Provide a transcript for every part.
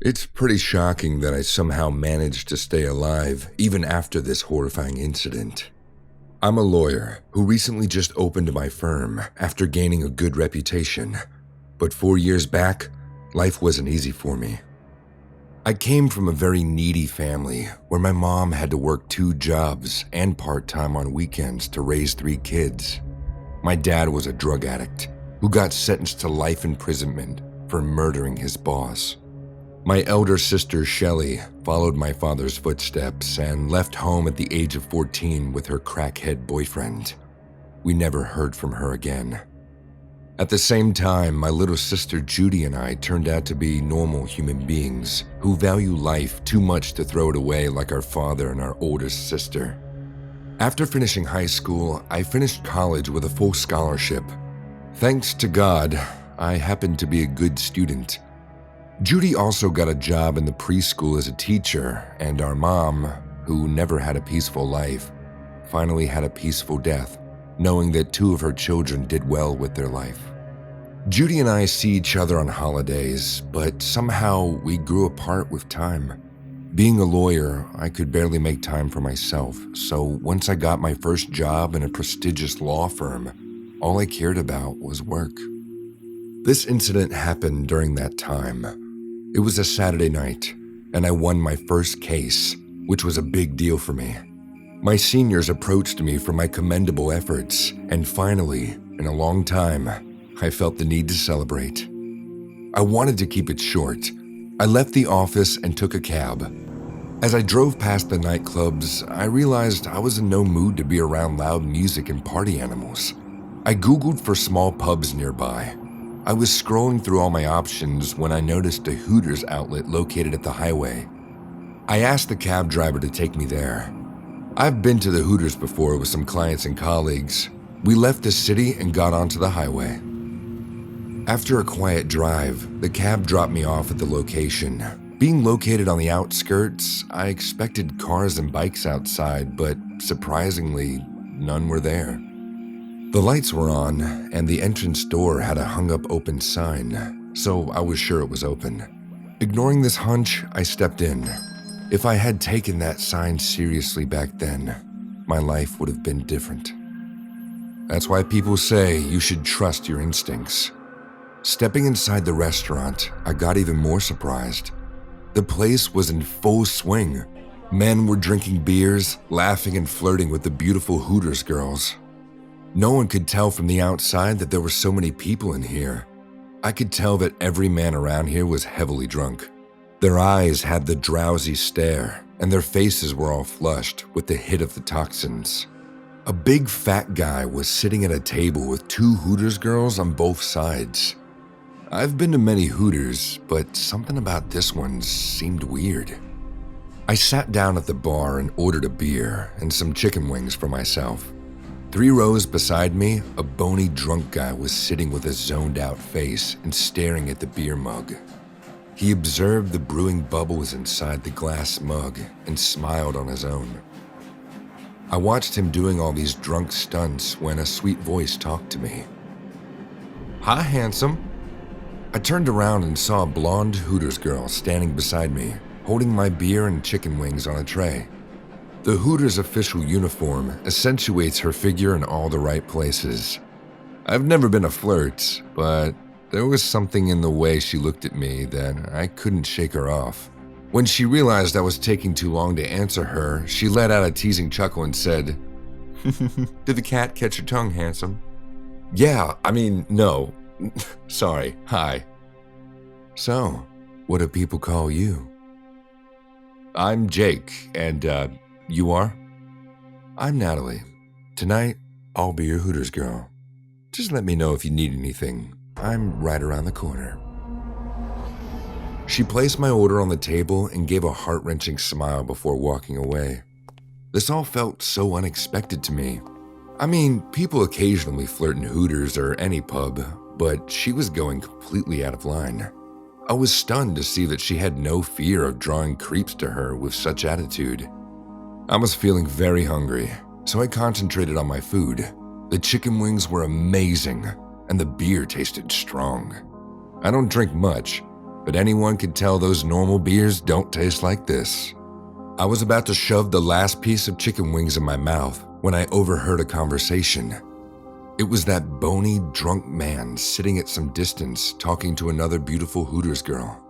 It's pretty shocking that I somehow managed to stay alive even after this horrifying incident. I'm a lawyer who recently just opened my firm after gaining a good reputation, but 4 years back, life wasn't easy for me. I came from a very needy family where my mom had to work 2 jobs and part-time on weekends to raise 3 kids. My dad was a drug addict who got sentenced to life imprisonment for murdering his boss. My elder sister, Shelley, followed my father's footsteps and left home at the age of 14 with her crackhead boyfriend. We never heard from her again. At the same time, my little sister Judy and I turned out to be normal human beings who value life too much to throw it away like our father and our oldest sister. After finishing high school, I finished college with a full scholarship. Thanks to God, I happened to be a good student. Judy also got a job in the preschool as a teacher, and our mom, who never had a peaceful life, finally had a peaceful death, knowing that 2 of her children did well with their life. Judy and I see each other on holidays, but somehow we grew apart with time. Being a lawyer, I could barely make time for myself, so once I got my first job in a prestigious law firm, all I cared about was work. This incident happened during that time. It was a Saturday night, and I won my first case, which was a big deal for me. My seniors approached me for my commendable efforts, and finally, in a long time, I felt the need to celebrate. I wanted to keep it short. I left the office and took a cab. As I drove past the nightclubs, I realized I was in no mood to be around loud music and party animals. I Googled for small pubs nearby. I was scrolling through all my options when I noticed a Hooters outlet located at the highway. I asked the cab driver to take me there. I've been to the Hooters before with some clients and colleagues. We left the city and got onto the highway. After a quiet drive, the cab dropped me off at the location. Being located on the outskirts, I expected cars and bikes outside, but surprisingly, none were there. The lights were on, and the entrance door had a hung-up open sign, so I was sure it was open. Ignoring this hunch, I stepped in. If I had taken that sign seriously back then, my life would have been different. That's why people say you should trust your instincts. Stepping inside the restaurant, I got even more surprised. The place was in full swing. Men were drinking beers, laughing and flirting with the beautiful Hooters girls. No one could tell from the outside that there were so many people in here. I could tell that every man around here was heavily drunk. Their eyes had the drowsy stare, and their faces were all flushed with the hit of the toxins. A big fat guy was sitting at a table with 2 Hooters girls on both sides. I've been to many Hooters, but something about this one seemed weird. I sat down at the bar and ordered a beer and some chicken wings for myself. 3 rows beside me, a bony drunk guy was sitting with a zoned-out face and staring at the beer mug. He observed the brewing bubbles inside the glass mug and smiled on his own. I watched him doing all these drunk stunts when a sweet voice talked to me. "Hi, handsome." I turned around and saw a blonde Hooters girl standing beside me, holding my beer and chicken wings on a tray. The Hooters official uniform accentuates her figure in all the right places. I've never been a flirt, but there was something in the way she looked at me that I couldn't shake her off. When she realized I was taking too long to answer her, she let out a teasing chuckle and said, "Did the cat catch your tongue, handsome?" No. Sorry, hi. "So, what do people call you?" "I'm Jake, and, you are?" "I'm Natalie. Tonight, I'll be your Hooters girl. Just let me know if you need anything. I'm right around the corner." She placed my order on the table and gave a heart-wrenching smile before walking away. This all felt so unexpected to me. I mean, people occasionally flirt in Hooters or any pub, but she was going completely out of line. I was stunned to see that she had no fear of drawing creeps to her with such attitude. I was feeling very hungry, so I concentrated on my food. The chicken wings were amazing, and the beer tasted strong. I don't drink much, but anyone could tell those normal beers don't taste like this. I was about to shove the last piece of chicken wings in my mouth when I overheard a conversation. It was that bony, drunk man sitting at some distance talking to another beautiful Hooters girl.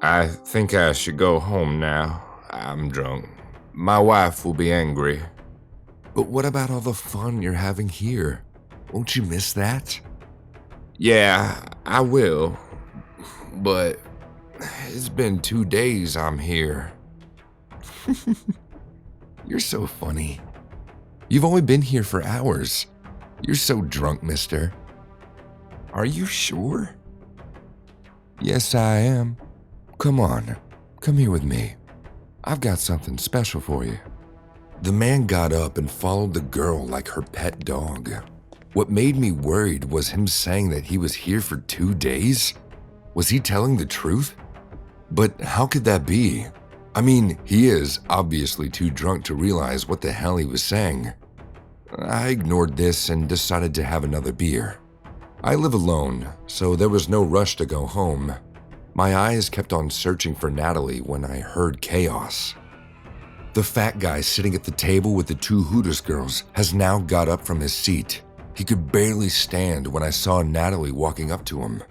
I think I should go home now. I'm drunk. My wife will be angry. But what about all the fun you're having here? Won't you miss that? Yeah, I will. But it's been 2 days I'm here. You're so funny. You've only been here for hours. You're so drunk, mister. Are you sure? Yes, I am. Come on, come here with me. I've got something special for you. The man got up and followed the girl like her pet dog. What made me worried was him saying that he was here for 2 days. Was he telling the truth? But how could that be? I mean, he is obviously too drunk to realize what the hell he was saying. I ignored this and decided to have another beer. I live alone, so there was no rush to go home. My eyes kept on searching for Natalie when I heard chaos. The fat guy sitting at the table with the 2 Hooters girls has now got up from his seat. He could barely stand when I saw Natalie walking up to him.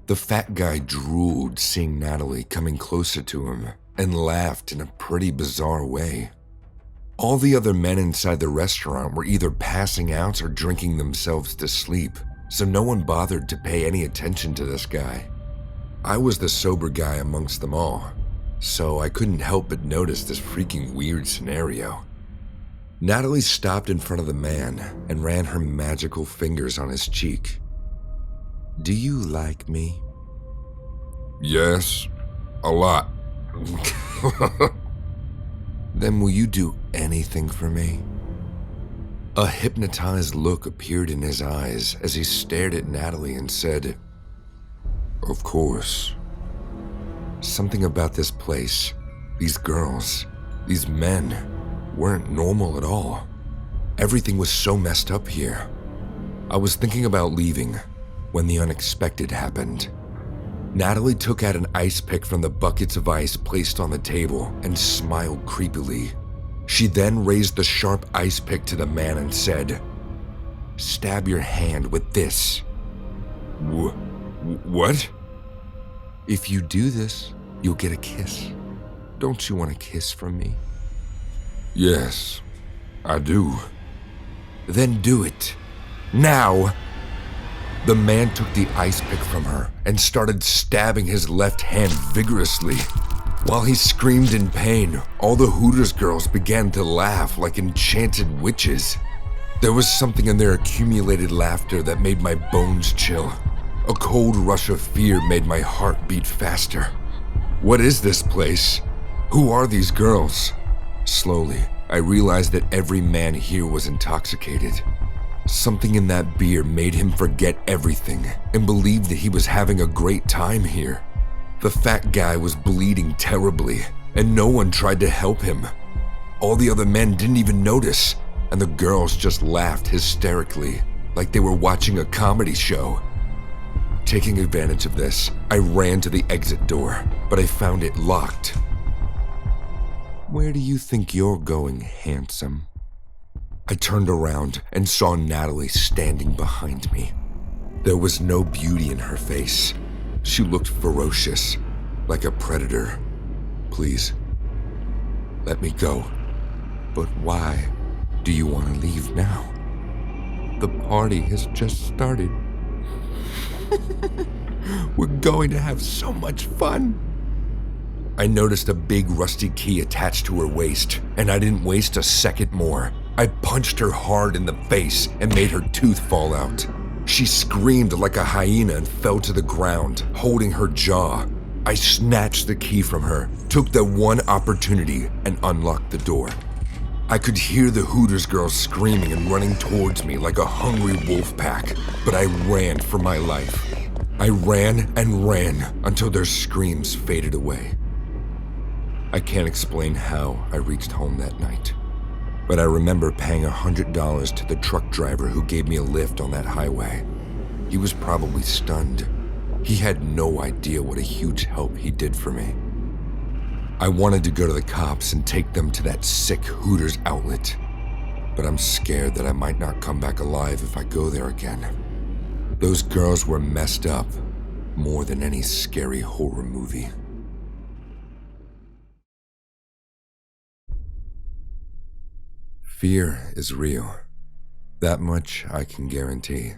The fat guy drooled seeing Natalie coming closer to him and laughed in a pretty bizarre way. All the other men inside the restaurant were either passing out or drinking themselves to sleep, so no one bothered to pay any attention to this guy. I was the sober guy amongst them all, so I couldn't help but notice this freaking weird scenario. Natalie stopped in front of the man and ran her magical fingers on his cheek. Do you like me? Yes, a lot. Then will you do anything for me? A hypnotized look appeared in his eyes as he stared at Natalie and said, Of course. Something about this place, these girls, these men, weren't normal at all. Everything was so messed up here. I was thinking about leaving when the unexpected happened. Natalie took out an ice pick from the buckets of ice placed on the table and smiled creepily. She then raised the sharp ice pick to the man and said, Stab your hand with this. What? If you do this, you'll get a kiss. Don't you want a kiss from me? Yes, I do. Then do it. Now! The man took the ice pick from her and started stabbing his left hand vigorously. While he screamed in pain, all the Hooters girls began to laugh like enchanted witches. There was something in their accumulated laughter that made my bones chill. A cold rush of fear made my heart beat faster. What is this place? Who are these girls? Slowly, I realized that every man here was intoxicated. Something in that beer made him forget everything and believe that he was having a great time here. The fat guy was bleeding terribly, and no one tried to help him. All the other men didn't even notice, and the girls just laughed hysterically, like they were watching a comedy show. Taking advantage of this, I ran to the exit door, but I found it locked. Where do you think you're going, handsome? I turned around and saw Natalie standing behind me. There was no beauty in her face. She looked ferocious, like a predator. Please, let me go. But why do you want to leave now? The party has just started. We're going to have so much fun. I noticed a big rusty key attached to her waist, and I didn't waste a second more. I punched her hard in the face and made her tooth fall out. She screamed like a hyena and fell to the ground, holding her jaw. I snatched the key from her, took the one opportunity, and unlocked the door. I could hear the Hooters girls screaming and running towards me like a hungry wolf pack, but I ran for my life. I ran and ran until their screams faded away. I can't explain how I reached home that night, but I remember paying $100 to the truck driver who gave me a lift on that highway. He was probably stunned. He had no idea what a huge help he did for me. I wanted to go to the cops and take them to that sick Hooters outlet, but I'm scared that I might not come back alive if I go there again. Those girls were messed up more than any scary horror movie. Fear is real. That much I can guarantee.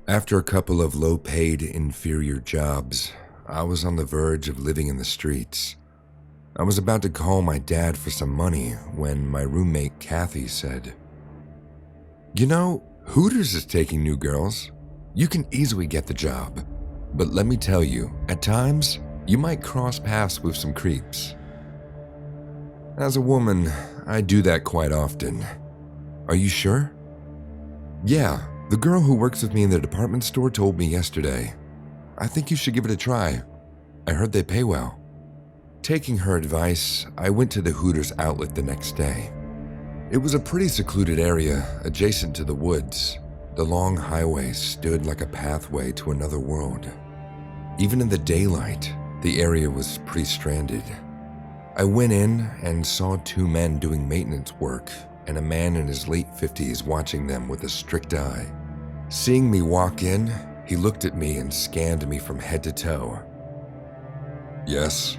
After a couple of low-paid, inferior jobs, I was on the verge of living in the streets. I was about to call my dad for some money when my roommate Kathy said, "You know, Hooters is taking new girls. You can easily get the job. But let me tell you, at times, you might cross paths with some creeps." As a woman, I do that quite often. Are you sure? Yeah, the girl who works with me in the department store told me yesterday. I think you should give it a try. I heard they pay well. Taking her advice, I went to the Hooters outlet the next day. It was a pretty secluded area adjacent to the woods. The long highway stood like a pathway to another world. Even in the daylight, the area was pretty stranded. I went in and saw two men doing maintenance work and a man in his late 50s watching them with a strict eye. Seeing me walk in, he looked at me and scanned me from head to toe. "Yes?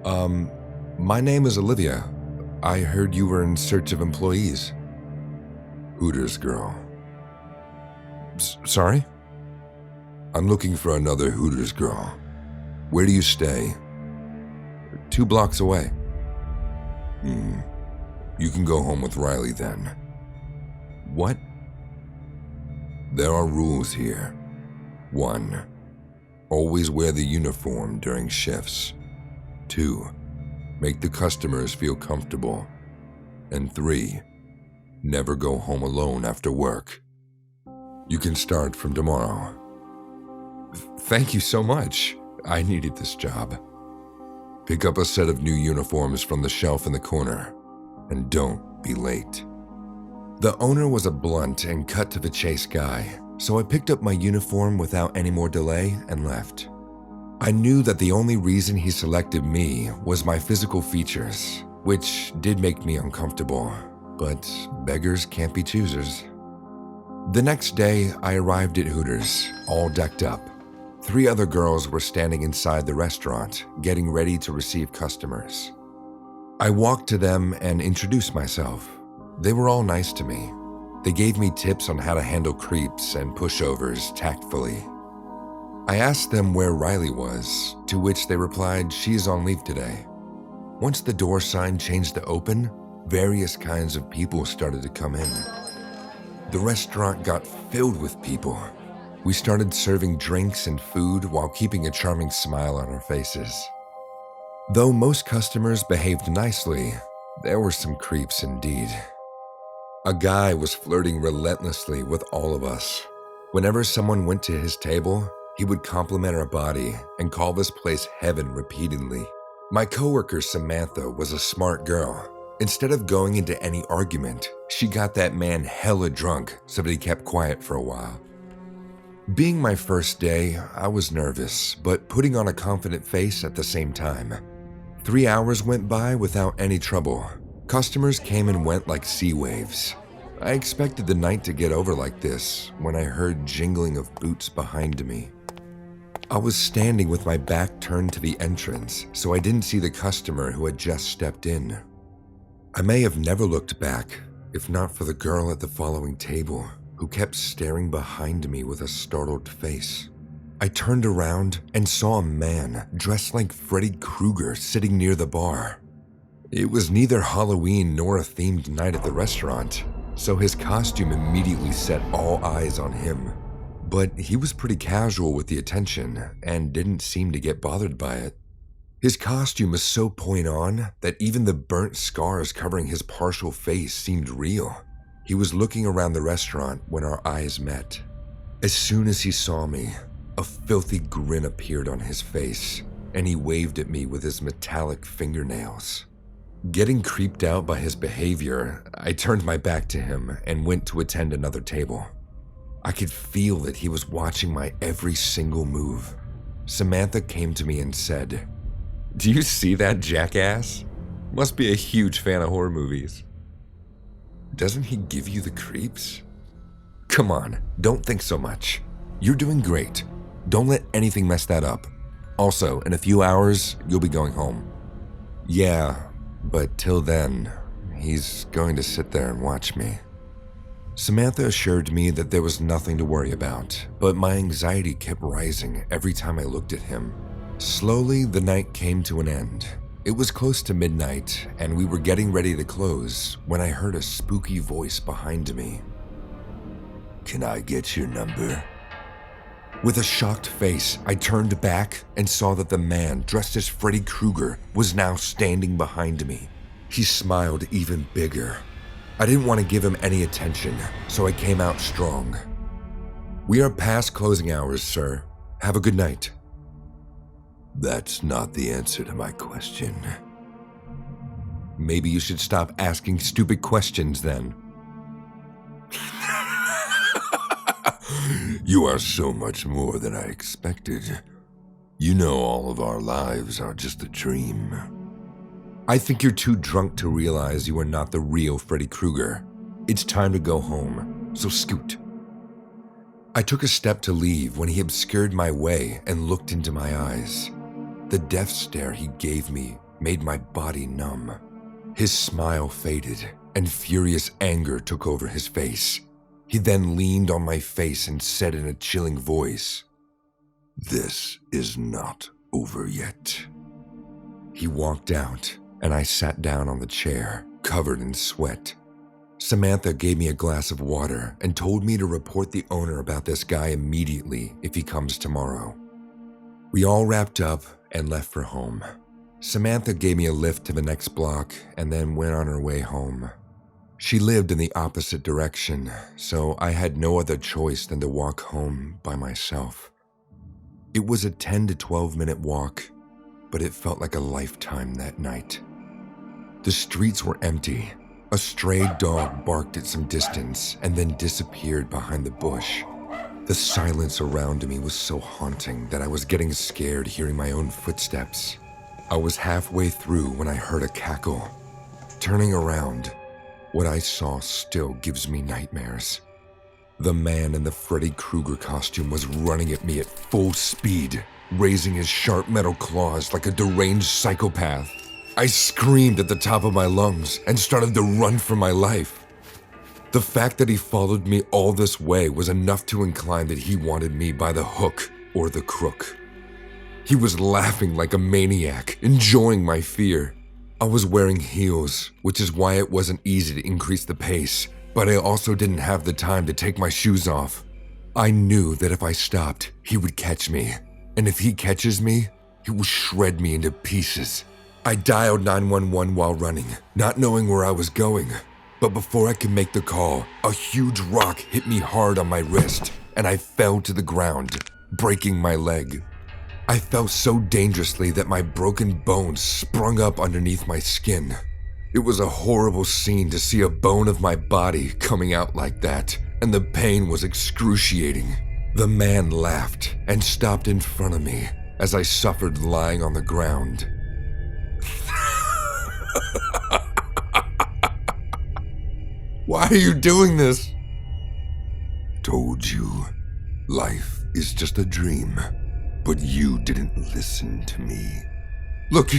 My name is Olivia. I heard you were in search of employees." "Hooters girl." Sorry? "I'm looking for another Hooters girl. Where do you stay?" 2 blocks away." You can go home with Riley then." "What?" "There are rules here. 1. Always wear the uniform during shifts. 2. Make the customers feel comfortable. And 3. Never go home alone after work. You can start from tomorrow." "Thank you so much. I needed this job." "Pick up a set of new uniforms from the shelf in the corner, and don't be late." The owner was a blunt and cut-to-the-chase guy, so I picked up my uniform without any more delay and left. I knew that the only reason he selected me was my physical features, which did make me uncomfortable, but beggars can't be choosers. The next day, I arrived at Hooters, all decked up. 3 other girls were standing inside the restaurant, getting ready to receive customers. I walked to them and introduced myself. They were all nice to me. They gave me tips on how to handle creeps and pushovers tactfully. I asked them where Riley was, to which they replied she's on leave today. Once the door sign changed to open, various kinds of people started to come in. The restaurant got filled with people. We started serving drinks and food while keeping a charming smile on our faces. Though most customers behaved nicely, there were some creeps indeed. A guy was flirting relentlessly with all of us. Whenever someone went to his table, he would compliment our body and call this place heaven repeatedly. My coworker Samantha was a smart girl. Instead of going into any argument, she got that man hella drunk so that he kept quiet for a while. Being my first day, I was nervous, but putting on a confident face at the same time. 3 hours went by without any trouble. Customers came and went like sea waves. I expected the night to get over like this when I heard jingling of boots behind me. I was standing with my back turned to the entrance, so I didn't see the customer who had just stepped in. I may have never looked back, if not for the girl at the following table, who kept staring behind me with a startled face. I turned around and saw a man dressed like Freddy Krueger sitting near the bar. It was neither Halloween nor a themed night at the restaurant, so his costume immediately set all eyes on him. But he was pretty casual with the attention and didn't seem to get bothered by it. His costume was so point on that even the burnt scars covering his partial face seemed real. He was looking around the restaurant when our eyes met. As soon as he saw me, a filthy grin appeared on his face, and he waved at me with his metallic fingernails. Getting creeped out by his behavior, I turned my back to him and went to attend another table. I could feel that he was watching my every single move. Samantha came to me and said, "Do you see that jackass? Must be a huge fan of horror movies. Doesn't he give you the creeps? Come on, don't think so much. You're doing great. Don't let anything mess that up. Also, in a few hours, you'll be going home." "Yeah, but till then, he's going to sit there and watch me." Samantha assured me that there was nothing to worry about, but my anxiety kept rising every time I looked at him. Slowly, the night came to an end. It was close to midnight, and we were getting ready to close when I heard a spooky voice behind me. "Can I get your number?" With a shocked face, I turned back and saw that the man dressed as Freddy Krueger was now standing behind me. He smiled even bigger. I didn't want to give him any attention, so I came out strong. "We are past closing hours, sir. Have a good night." "That's not the answer to my question." "Maybe you should stop asking stupid questions then." "You are so much more than I expected. You know all of our lives are just a dream." "I think you're too drunk to realize you are not the real Freddy Krueger. It's time to go home, so scoot." I took a step to leave when he obscured my way and looked into my eyes. The death stare he gave me made my body numb. His smile faded, and furious anger took over his face. He then leaned on my face and said in a chilling voice, "This is not over yet." He walked out, and I sat down on the chair, covered in sweat. Samantha gave me a glass of water and told me to report the owner about this guy immediately if he comes tomorrow. We all wrapped up and left for home. Samantha gave me a lift to the next block and then went on her way home. She lived in the opposite direction, so I had no other choice than to walk home by myself. It was a 10 to 12 minute walk, but it felt like a lifetime that night. The streets were empty. A stray dog barked at some distance and then disappeared behind the bush. The silence around me was so haunting that I was getting scared hearing my own footsteps. I was halfway through when I heard a cackle. Turning around, what I saw still gives me nightmares. The man in the Freddy Krueger costume was running at me at full speed, raising his sharp metal claws like a deranged psychopath. I screamed at the top of my lungs and started to run for my life. The fact that he followed me all this way was enough to incline that he wanted me by the hook or the crook. He was laughing like a maniac, enjoying my fear. I was wearing heels, which is why it wasn't easy to increase the pace, but I also didn't have the time to take my shoes off. I knew that if I stopped, he would catch me, and if he catches me, he will shred me into pieces. I dialed 911 while running, not knowing where I was going. But before I could make the call, a huge rock hit me hard on my wrist, and I fell to the ground, breaking my leg. I fell so dangerously that my broken bones sprung up underneath my skin. It was a horrible scene to see a bone of my body coming out like that, and the pain was excruciating. The man laughed and stopped in front of me as I suffered lying on the ground. "Why are you doing this?" "Told you, life is just a dream, but you didn't listen to me." "Look,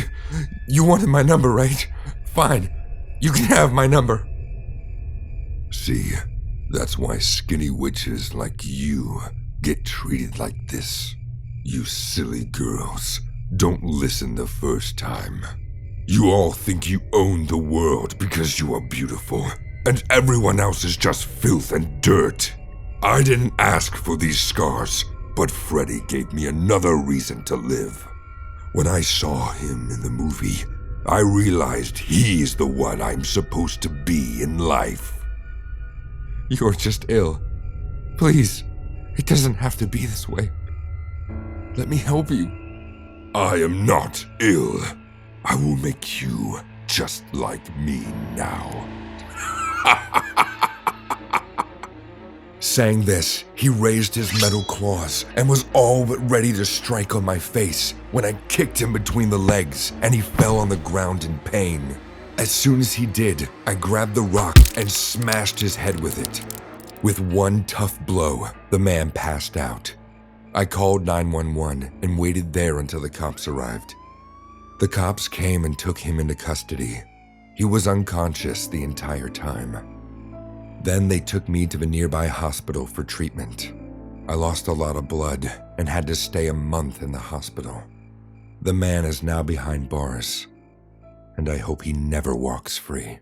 you wanted my number, right? Fine, you can have my number." "See, that's why skinny witches like you get treated like this. You silly girls, don't listen the first time. You all think you own the world because you are beautiful, and everyone else is just filth and dirt. I didn't ask for these scars, but Freddy gave me another reason to live. When I saw him in the movie, I realized he's the one I'm supposed to be in life." "You're just ill. Please, it doesn't have to be this way. Let me help you." "I am not ill. I will make you just like me now." Saying this, he raised his metal claws and was all but ready to strike on my face when I kicked him between the legs and he fell on the ground in pain. As soon as he did, I grabbed the rock and smashed his head with it. With one tough blow, the man passed out. I called 911 and waited there until the cops arrived. The cops came and took him into custody. He was unconscious the entire time. Then they took me to the nearby hospital for treatment. I lost a lot of blood and had to stay a month in the hospital. The man is now behind bars, and I hope he never walks free.